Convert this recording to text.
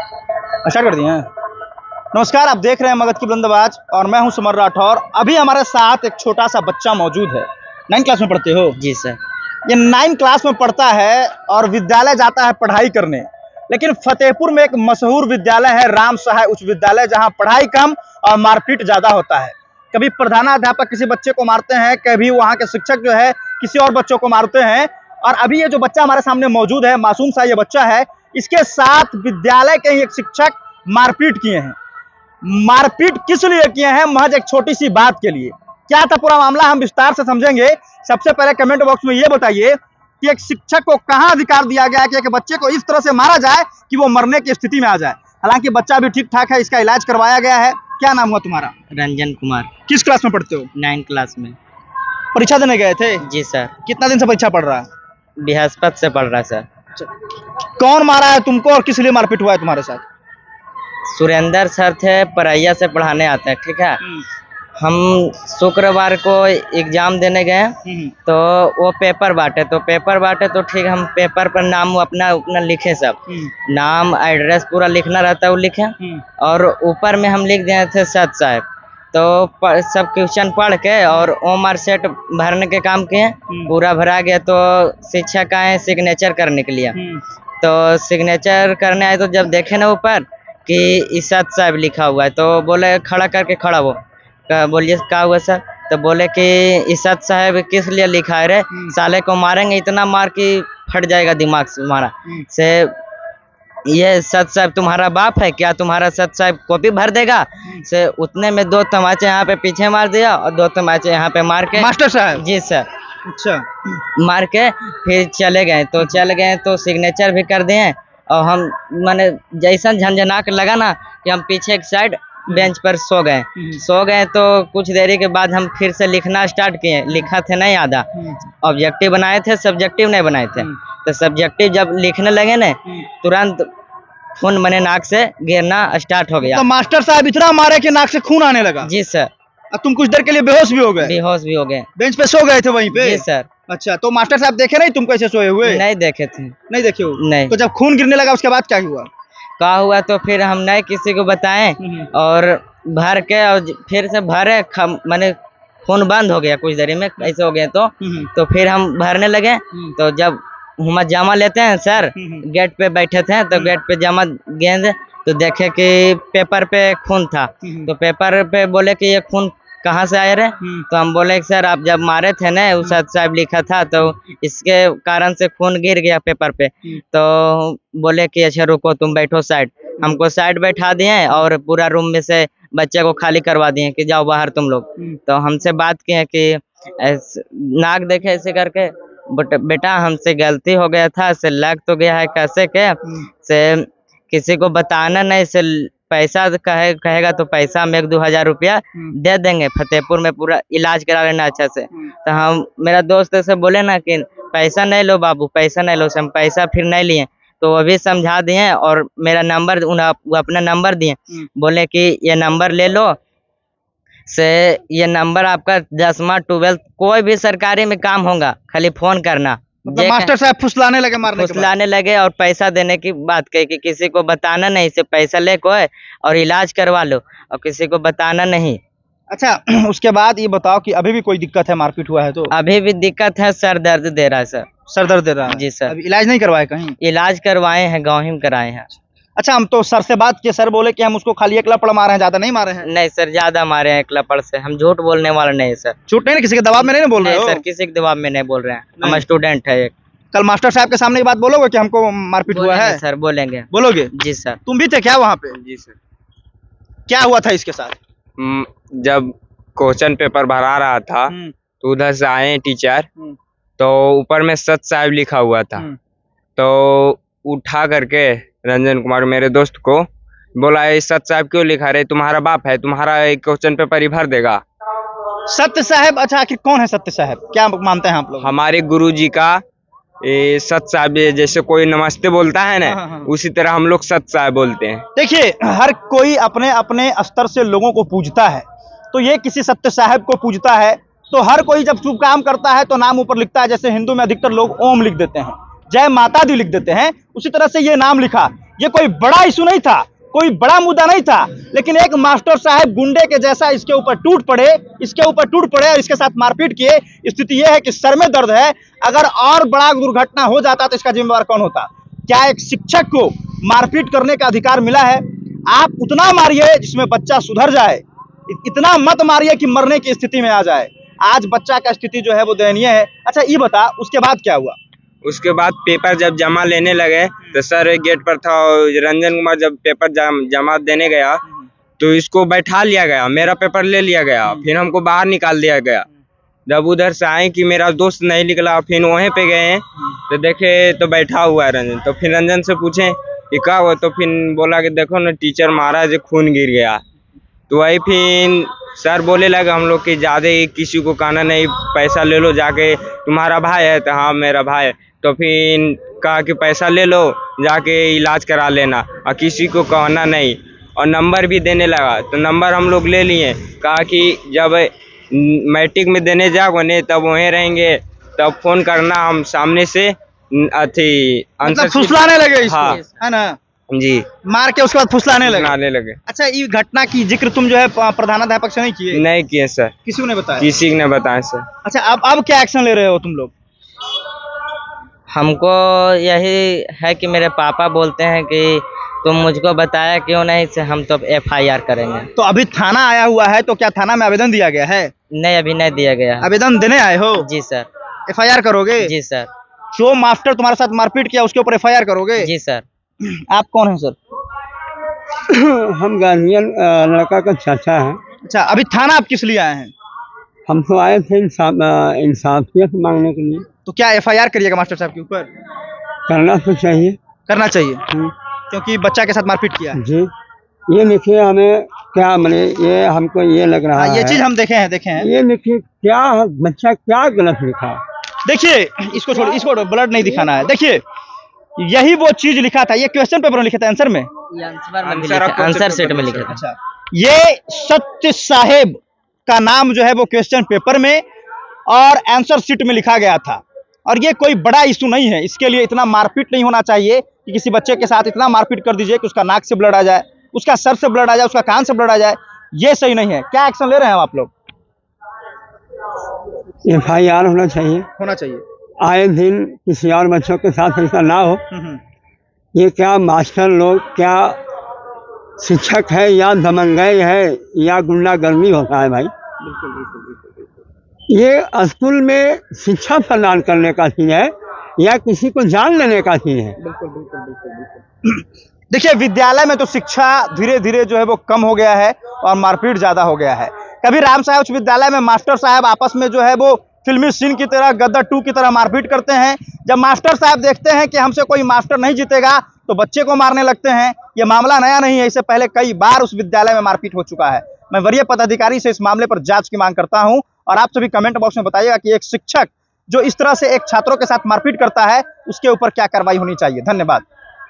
Start कर दिए हैं। नमस्कार, आप देख रहे हैं मगध की बुलंद आवाज और मैं हूं सुमन राठौर। अभी हमारे साथ एक छोटा सा बच्चा मौजूद है। 9 क्लास में पढ़ते हो? जी सर। ये 9 क्लास में पढ़ता है और विद्यालय जाता है पढ़ाई करने। लेकिन फतेहपुर में एक मशहूर विद्यालय है, राम सहाय उच्च विद्यालय, जहां पढ़ाई कम और मारपीट ज्यादा होता है। कभी प्रधानाध्यापक किसी बच्चे को मारते हैं, कभी वहां के शिक्षक जो है किसी और बच्चों को मारते हैं। और अभी ये जो बच्चा हमारे सामने मौजूद है, मासूम सा ये बच्चा है, इसके साथ विद्यालय के ही एक शिक्षक मारपीट किए हैं। मारपीट किस लिए किए हैं? महज एक छोटी सी बात के लिए। क्या था पूरा मामला, हम विस्तार से समझेंगे। सबसे पहले कमेंट बॉक्स में ये बताइए कि एक शिक्षक को कहां अधिकार दिया गया है कि एक बच्चे को इस तरह से मारा जाए कि वो मरने की स्थिति में आ जाए। हालांकि बच्चा भी ठीक ठाक है, इसका इलाज करवाया गया है। क्या नाम हुआ तुम्हारा? रंजन कुमार। किस क्लास में पढ़ते हो? 9 क्लास में। परीक्षा देने गए थे? जी सर। कितना दिन से परीक्षा पढ़ रहा है? बृहस्पति से पढ़ रहा है सर। कौन मारा है तुमको और किस लिए मारपीट हुआ है तुम्हारे साथ? सुरेंद्र सर थे, परैया से पढ़ाने आते हैं, ठीक है। हम शुक्रवार को एग्जाम देने गए, तो वो पेपर बांटे तो ठीक, हम पेपर पर नाम अपना लिखे, सब नाम एड्रेस पूरा लिखना रहता है, वो लिखे। और ऊपर में हम लिख दिए थे सत साहब। तो सब क्वेश्चन पढ़ के और ओमर सेट भरने के काम किए। पूरा भरा गया तो शिक्षक आए सिग्नेचर करने के लिए। तो सिग्नेचर करने आए तो जब देखे ना ऊपर कि इसात साहब लिखा हुआ है, तो बोले खड़ा करके खड़ा हो। बोलिए क्या हुआ सर? तो बोले कि इसात साहब किस लिए लिखा है रे? साले को मारेंगे, इतना मार कि फट जाएगा दिमाग से हमारा से। ये सत साहब तुम्हारा बाप है क्या? तुम्हारा सत साहब कॉपी भर देगा से। उतने में 2 तमाचे यहाँ पे पीछे मार दिया और 2 तमाचे यहाँ पे मार के। मास्टर साहब? जी सर। अच्छा। मार के फिर चले गए तो सिग्नेचर भी कर दिए। और हम माने जैसा झंझनाक लगा ना कि हम पीछे एक साइड बेंच पर सो गए। तो कुछ देरी के बाद हम फिर से लिखना स्टार्ट किए। लिखा थे नहीं आधा, ऑब्जेक्टिव बनाए थे, सब्जेक्टिव नहीं बनाए थे। तो सब्जेक्टिव जब लिखने लगे ना, तुरंत खून मने नाक से गिरना स्टार्ट हो गया। तो मास्टर साहब इतना मारे कि नाक से खून आने लगा? जी सर। और तुम कुछ देर के लिए बेहोश भी हो गए? बेहोश भी हो गए। बेंच पे सो गए थे वहीं पे? जी सर। अच्छा, तो मास्टर साहब देखे नहीं तुम कैसे सोए हुए? नहीं देखे थे। नहीं देखे हो? नहीं। तो जब खून गिरने लगा उसके बाद क्या हुआ? तो फिर हम नहीं किसी को बताएं और भर के और फिर से भरे, माने खून बंद हो गया कुछ देरी में, ऐसे हो गए। तो फिर हम भरने लगे। तो जब हम जमा लेते हैं सर, गेट पे बैठे थे, तो गेट पे जमा गेंद तो देखे कि पेपर पे खून था। तो पेपर पे बोले कि ये खून कहाँ से आए रे? तो हम बोले सर आप जब मारे थे ना, उसाद साहब लिखा था, तो इसके कारण से खून गिर गया पेपर पे। तो बोले कि अच्छा रुको, तुम बैठो साइड। हमको साइड बैठा दिए और पूरा रूम में से बच्चे को खाली करवा दिए कि जाओ बाहर तुम लोग। तो हमसे बात किए कि नाक देखे ऐसे करके, बेटा हमसे गलती हो गया था, से लग तो गया है कैसे के से, किसी को बताना नहीं, से पैसा कहेगा तो पैसा में 1-2 हज़ार रुपया दे देंगे, फतेहपुर में पूरा इलाज करा लेना अच्छा से। तो हम मेरा दोस्त से बोले ना कि पैसा नहीं लो बाबू, पैसा नहीं लो। हम पैसा फिर नहीं लिए, तो वो भी समझा दिए और मेरा नंबर वो अपना नंबर दिए। बोले कि ये नंबर ले लो से, ये नंबर आपका 10वां 12th कोई भी सरकारी में काम होगा, खाली फोन करना। मतलब मास्टर साहब फुसलाने लगे, मारने फुसलाने लगे और पैसा देने की बात कही कि किसी को बताना नहीं, से पैसा ले कोई और इलाज करवा लो और किसी को बताना नहीं। अच्छा, उसके बाद ये बताओ कि अभी भी कोई दिक्कत है? मारपीट हुआ है तो? अभी भी दिक्कत है, सर दर्द दे रहा है सर। सर दर्द दे रहा है? जी सर। अभी इलाज नहीं करवाए कहीं? इलाज करवाए हैं, गाँव ही में कराए हैं। अच्छा, हम तो सर से बात किए, सर बोले कि हम उसको खाली 1 लपड़ मारे हैं, ज्यादा नहीं मारे हैं। नहीं सर, ज्यादा मारे हैं 1 लपड़ से। हम झूठ बोलने वाले नहीं सर। झूठ नहीं, किसी के दबाव में नहीं बोल रहे हो? सर किसी के दबाव में नहीं बोल रहे हैं, हम स्टूडेंट है। कल मास्टर साहब के सामने की बात बोलोगे कि हमको मारपीट हुआ है? सर बोलेंगे। बोलोगे? जी सर। तुम भी थे क्या वहाँ पे? जी सर। क्या हुआ था इसके साथ? जब क्वेश्चन पेपर भरा रहा था तो उधर से आए टीचर, तो ऊपर में सत साहब लिखा हुआ था। तो उठा करके रंजन कुमार मेरे दोस्त को बोला, सत साहब क्यों लिखा रहे? तुम्हारा बाप है, तुम्हारा एक क्वेश्चन पेपर ही भर देगा। सत्य साहब? अच्छा, आखिर कौन है सत्य साहब? क्या मानते हैं आप लोग? हमारे गुरुजी का सत साहब, जैसे कोई नमस्ते बोलता है ना, उसी तरह हम लोग सत साहब बोलते हैं। देखिए, हर कोई अपने अपने स्तर से लोगों को पूजता है, तो ये किसी सत्य साहब को पूजता है। तो हर कोई जब शुभ काम करता है तो नाम ऊपर लिखता है। जैसे हिंदू में अधिकतर लोग ओम लिख देते हैं, जय माता दी लिख देते हैं, उसी तरह से ये नाम लिखा ये कोई बड़ा इशू नहीं था, कोई बड़ा मुद्दा नहीं था, लेकिन एक मास्टर साहब गुंडे के जैसा इसके ऊपर टूट पड़े और इसके साथ मारपीट किए। स्थिति यह है कि सर में दर्द है। अगर और बड़ा दुर्घटना हो जाता तो इसका जिम्मेवार कौन होता? क्या एक शिक्षक को मारपीट करने का अधिकार मिला है? आप उतना मारिए जिसमें बच्चा सुधर जाए, इतना मत मारिए कि मरने की स्थिति में आ जाए। आज बच्चा का स्थिति जो है वो दयनीय है। अच्छा ये बता, उसके बाद क्या हुआ? उसके बाद पेपर जब जमा लेने लगे तो सर गेट पर था, और रंजन कुमार जब पेपर जमा देने गया तो इसको बैठा लिया गया, मेरा पेपर ले लिया गया, फिर हमको बाहर निकाल दिया गया। जब उधर से आए कि मेरा दोस्त नहीं निकला, फिर वहीं पे गए तो देखे तो बैठा हुआ है रंजन। तो फिर रंजन से पूछे कि क्या हुआ, तो फिर बोला कि देखो ना टीचर मारा है, खून गिर गया। तो वही फिर सर बोले लगे हम लोग कि ज़्यादा किसी को कहना नहीं, पैसा ले लो जाके, तुम्हारा भाई है? तो हाँ मेरा भाई है। तो फिर कहा कि पैसा ले लो जाके इलाज करा लेना और किसी को कहना नहीं, और नंबर भी देने लगा। तो नंबर हम लोग ले लिए, कहा कि जब मैट्रिक में देने जाओगे तब वहीं रहेंगे, तब फोन करना, हम सामने से मतलब फुसलाने लगे इसको, हाँ है ना? जी, मार के उसके बाद फुसलाने लगे। लगे। अच्छा ये घटना की जिक्र तुम जो है प्रधानाध्यापक से नहीं किए? नहीं किए सर, किसी ने बताया? किसी ने बताया सर। अच्छा अब क्या एक्शन ले रहे हो तुम लोग? हमको यही है कि मेरे पापा बोलते हैं कि तुम मुझको बताया क्यों नहीं, से हम तो FIR करेंगे। तो अभी थाना आया हुआ है, तो क्या थाना में आवेदन दिया गया है? नहीं, अभी नहीं दिया गया है। आवेदन देने आए हो? जी सर। FIR करोगे? जी सर। जो मास्टर तुम्हारे साथ मारपीट किया उसके ऊपर FIR करोगे? जी सर। आप कौन हैं सर? हम गार्जियन लड़का का चाचा है। अच्छा अभी थाना आप किस लिए आए हैं? हम तो आए थे इंसाफियत मांगने के लिए। तो क्या FIR करिएगा मास्टर साहब के ऊपर? करना तो चाहिए। करना चाहिए क्योंकि बच्चा के साथ मारपीट किया है। जी, ये लिखिए हमें क्या मने, ये हमको ये लग रहा है, ये चीज हम देखे हैं। ये लिखिए क्या बच्चा क्या गलत लिखा। देखिए इसको छोड़, इसको ब्लड नहीं दिखाना है। देखिए यही वो चीज लिखा था, ये क्वेश्चन पेपर में लिखा था, आंसर में, आंसर सेट में लिखा था। अच्छा ये सत्य साहेब का नाम जो है वो क्वेश्चन पेपर में और आंसर शीट में लिखा गया था। और ये कोई बड़ा इशू नहीं है, इसके लिए इतना मारपीट नहीं होना चाहिए कि किसी बच्चे के साथ इतना मारपीट कर दीजिए कि उसका नाक से ब्लड आ जाए, उसका सर से ब्लड आ जाए, उसका कान से ब्लड आ जाए। ये सही नहीं है। क्या एक्शन ले रहे हैं आप लोग? FIR होना चाहिए। आए दिन किसी और बच्चों के साथ ऐसा ना हो। ये क्या मास्टर लोग क्या शिक्षक है या दमंगई है या गुंडागर्दी होता है भाई? ये स्कूल में शिक्षा प्रदान करने का चीज है या किसी को जान लेने का चीज है? देखिए विद्यालय में तो शिक्षा धीरे धीरे जो है वो कम हो गया है और मारपीट ज्यादा हो गया है। कभी राम साहब उच्च विद्यालय में मास्टर साहब आपस में जो है वो फिल्मी सीन की तरह, गदर 2 की तरह मारपीट करते हैं। जब मास्टर साहब देखते हैं कि हमसे कोई मास्टर नहीं जीतेगा तो बच्चे को मारने लगते हैं। ये मामला नया नहीं है, इससे पहले कई बार उस विद्यालय में मारपीट हो चुका है। मैं वरीय पदाधिकारी से इस मामले पर जांच की मांग करता हूं और आप सभी कमेंट बॉक्स में बताइएगा कि एक शिक्षक जो इस तरह से एक छात्रों के साथ मारपीट करता है उसके ऊपर क्या कार्रवाई होनी चाहिए। धन्यवाद।